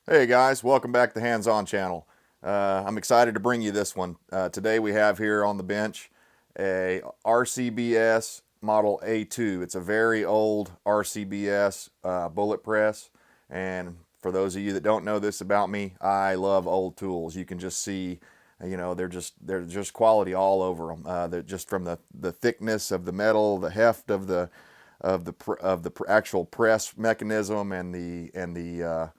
Hey guys, welcome back to the Hands On channel. I'm excited to bring you this one. Today we have here on the bench a RCBS Model A2. It's a very old RCBS bullet press, and for those of you that don't know this about me, I love old tools. You can just see, they're just quality all over them. They're just from the thickness of the metal, the heft of the actual press mechanism, and the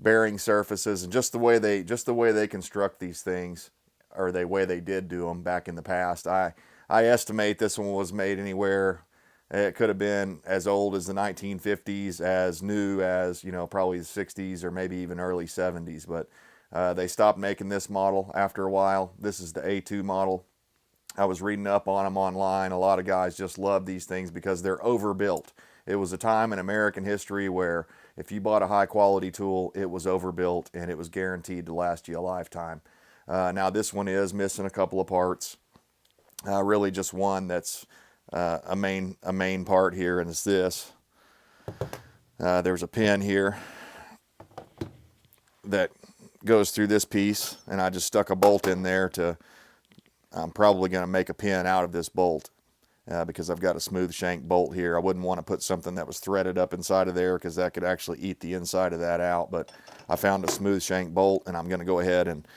bearing surfaces, and just the way they construct these things, or the way they did do them back in the past. I estimate this one was made anywhere. It could have been as old as the 1950s, as new as probably the 60s, or maybe even early 70s. But they stopped making this model after a while. This is the A2 model. I was reading up on them online. A lot of guys just love these things because they're overbuilt. It was a time in American history where if you bought a high quality tool, it was overbuilt and it was guaranteed to last you a lifetime. Now this one is missing a couple of parts. Really just one that's a main part here, and it's this. There's a pin here that goes through this piece, and I just stuck a bolt in there I'm probably going to make a pin out of this bolt. Because I've got a smooth shank bolt here. I wouldn't want to put something that was threaded up inside of there, because that could actually eat the inside of that out. But I found a smooth shank bolt, and I'm going to go ahead and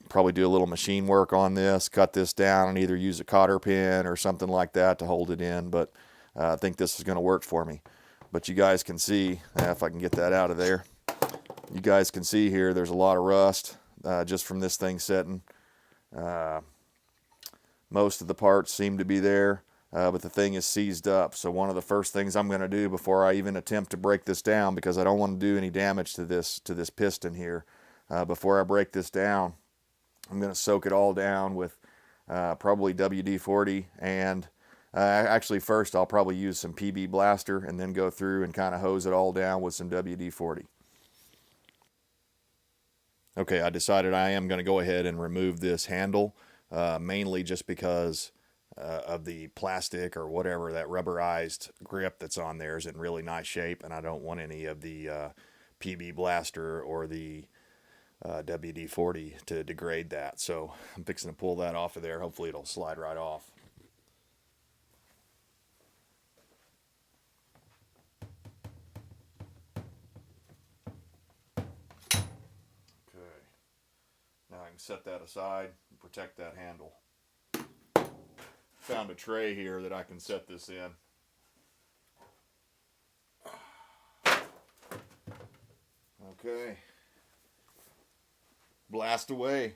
probably do a little machine work on this, cut this down, and either use a cotter pin or something like that to hold it in. But I think this is going to work for me. But you guys can see, if I can get that out of there, you guys can see here there's a lot of rust just from this thing setting. Most of the parts seem to be there, but the thing is seized up. So one of the first things I'm going to do before I even attempt to break this down, because I don't want to do any damage to this piston here, before I break this down, I'm going to soak it all down with probably WD-40, and actually first I'll probably use some PB Blaster, and then go through and kind of hose it all down with some WD-40. Okay, I decided I am going to go ahead and remove this handle. Mainly just because of the plastic or whatever, that rubberized grip that's on there is in really nice shape, and I don't want any of the PB Blaster or the WD-40 to degrade that. So I'm fixing to pull that off of there. Hopefully it'll slide right off. Okay, now I can set that aside and protect that handle. Found a tray here that I can set this in. Okay. Blast away.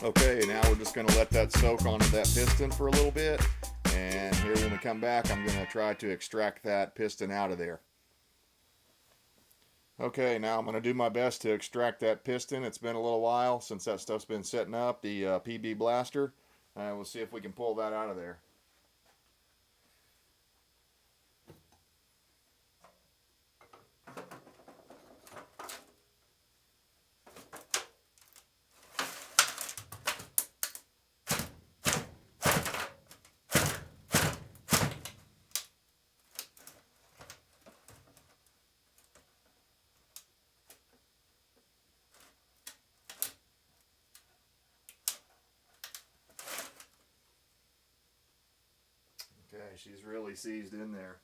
Okay, now we're just going to let that soak onto that piston for a little bit, and here when we come back I'm going to try to extract that piston out of there. Okay, now I'm going to do my best to extract that piston. It's been a little while since that stuff's been setting up, the PB blaster. We'll see if we can pull that out of there. Okay, she's really seized in there.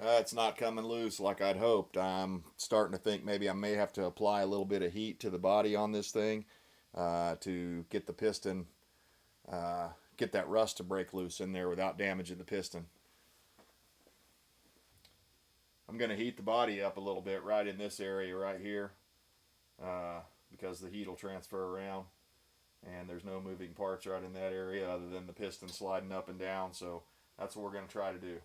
It's not coming loose like I'd hoped. I'm starting to think maybe I may have to apply a little bit of heat to the body on this thing to get the piston, get that rust to break loose in there without damaging the piston. I'm going to heat the body up a little bit right in this area right here because the heat will transfer around, and there's no moving parts right in that area other than the piston sliding up and down, so that's what we're going to try to do.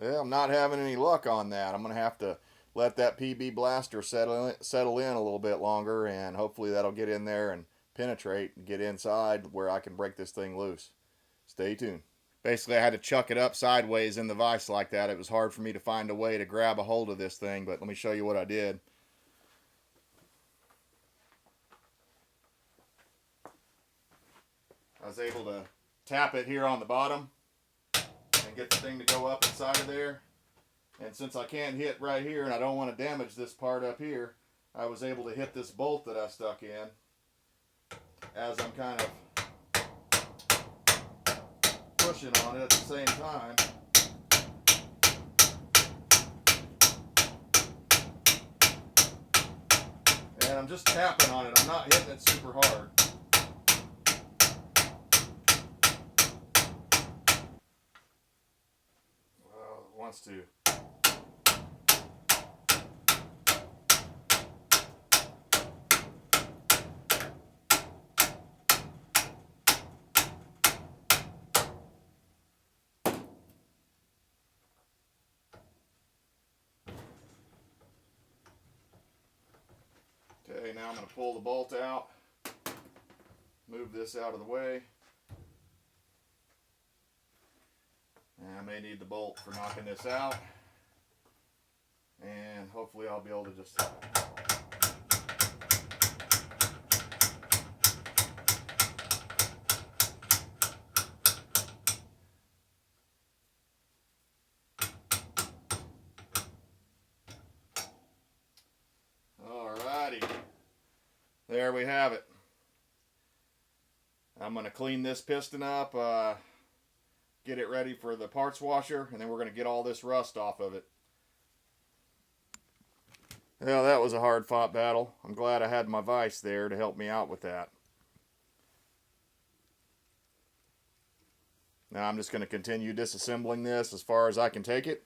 Well, I'm not having any luck on that. I'm going to have to let that PB blaster settle in a little bit longer, and hopefully that'll get in there and penetrate and get inside where I can break this thing loose. Stay tuned. Basically, I had to chuck it up sideways in the vise like that. It was hard for me to find a way to grab a hold of this thing, but let me show you what I did. I was able to tap it here on the bottom and get the thing to go up inside of there. And since I can't hit right here and I don't want to damage this part up here, I was able to hit this bolt that I stuck in as I'm kind of pushing on it at the same time. And I'm just tapping on it. I'm not hitting it super hard. Wants to. Okay, now I'm going to pull the bolt out, move this out of the way. And I may need the bolt for knocking this out, and hopefully I'll be able to just alrighty, there we have it. I'm going to clean this piston up, get it ready for the parts washer, and then we're going to get all this rust off of it. Well, that was a hard-fought battle. I'm glad I had my vise there to help me out with that. Now I'm just going to continue disassembling this as far as I can take it.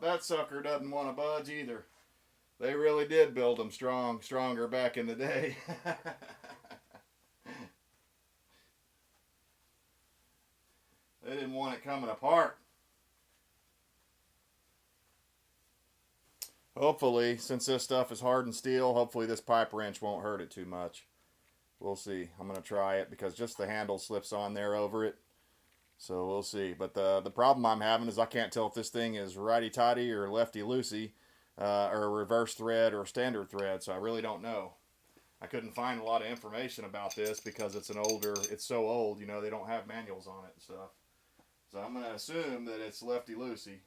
Yep, that sucker doesn't want to budge either. They really did build them stronger back in the day. They didn't want it coming apart. Hopefully, since this stuff is hardened steel, hopefully this pipe wrench won't hurt it too much. We'll see. I'm going to try it because just the handle slips on there over it. So we'll see. But the problem I'm having is I can't tell if this thing is righty-tighty or lefty-loosey, or a reverse thread or a standard thread. So I really don't know. I couldn't find a lot of information about this because it's so old, you know, they don't have manuals on it and stuff. So I'm going to assume that it's lefty-loosey.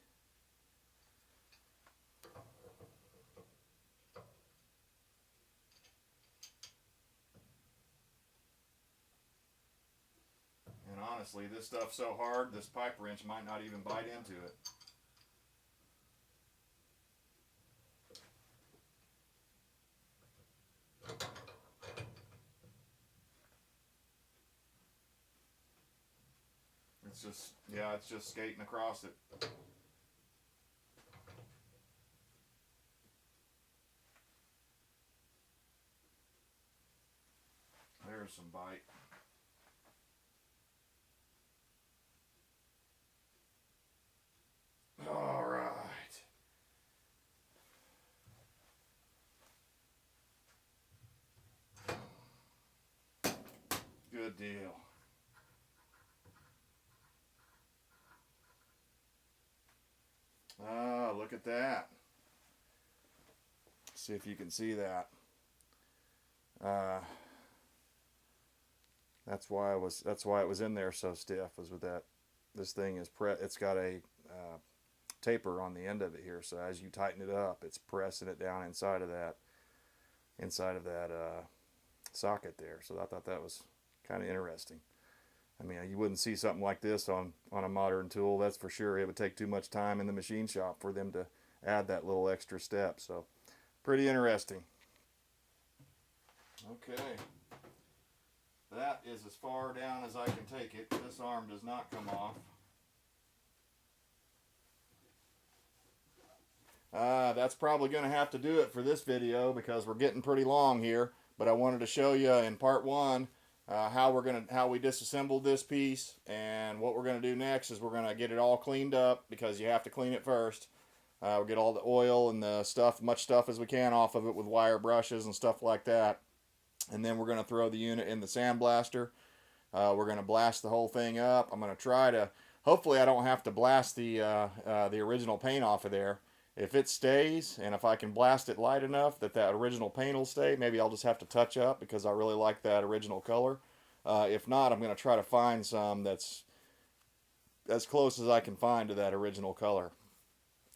And honestly, this stuff's so hard, this pipe wrench might not even bite into it. It's just, yeah, it's just skating across it. There's some bite. All right. Good deal. Ah, look at that. See if you can see that. That's why it was in there so stiff, was with that. This thing is it's got a taper on the end of it here, so as you tighten it up, it's pressing it down inside of that socket there. So I thought that was kind of interesting. I mean, you wouldn't see something like this on a modern tool, that's for sure. It would take too much time in the machine shop for them to add that little extra step. So pretty interesting. Okay, that is as far down as I can take it. This arm does not come off. That's probably going to have to do it for this video because we're getting pretty long here. But I wanted to show you in part one how we disassembled this piece, and what we're going to do next is we're going to get it all cleaned up because you have to clean it first. We'll get all the oil and the stuff, much stuff as we can off of it with wire brushes and stuff like that. And then we're going to throw the unit in the sandblaster. We're going to blast the whole thing up. I'm going to try to, hopefully I don't have to blast the original paint off of there. If it stays, and if I can blast it light enough that original paint will stay, maybe I'll just have to touch up because I really like that original color. If not, I'm going to try to find some that's as close as I can find to that original color.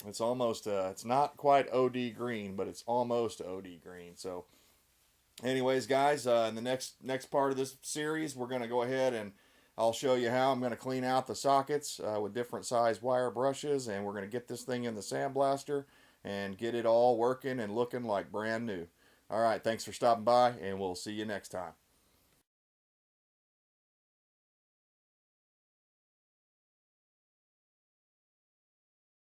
It's almost, it's not quite OD green, but it's almost OD green. So anyways, guys, in the next part of this series, we're going to go ahead and I'll show you how I'm going to clean out the sockets with different size wire brushes, and we're going to get this thing in the sandblaster and get it all working and looking like brand new. All right, thanks for stopping by, and we'll see you next time.